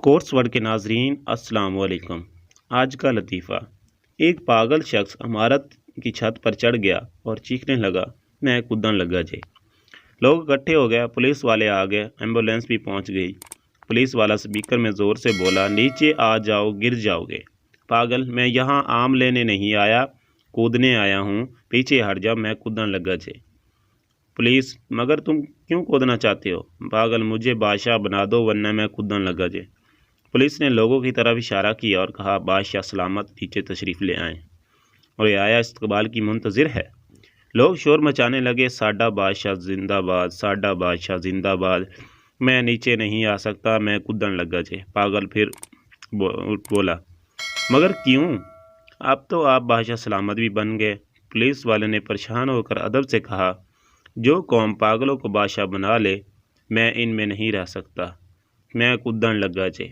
Course word کے ناظرین السلام علیکم۔ آج کا لطیفہ، ایک پاگل شخص عمارت کی چھت پر چڑھ گیا اور چیخنے لگا، میں کودن لگا جے۔ لوگ اکٹھے ہو گئے، پولیس والے آ گئے، ایمبولینس بھی پہنچ گئی۔ پولیس والا اسپیکر میں زور سے بولا، نیچے آ جاؤ، گر جاؤ گے۔ پاگل، میں یہاں آم لینے نہیں آیا، کودنے آیا ہوں، پیچھے ہٹ جا، میں کودن لگا جے۔ پولیس، مگر تم کیوں کودنا چاہتے ہو؟ پاگل، مجھے بادشاہ بنا دو ورنہ میں کودن لگا جے۔ پولیس نے لوگوں کی طرف اشارہ کیا اور کہا، بادشاہ سلامت نیچے تشریف لے آئیں، اور یہ آیا استقبال کی منتظر ہے۔ لوگ شور مچانے لگے، ساڈا بادشاہ زندہ باد، ساڈا بادشاہ زندہ باد۔ میں نیچے نہیں آ سکتا، میں کودن لگا جے۔ پاگل پھر بولا، مگر کیوں؟ اب تو آپ بادشاہ سلامت بھی بن گئے۔ پولیس والے نے پریشان ہو کر ادب سے کہا، جو قوم پاگلوں کو بادشاہ بنا لے، میں ان میں نہیں رہ سکتا، میں کودن لگا جے۔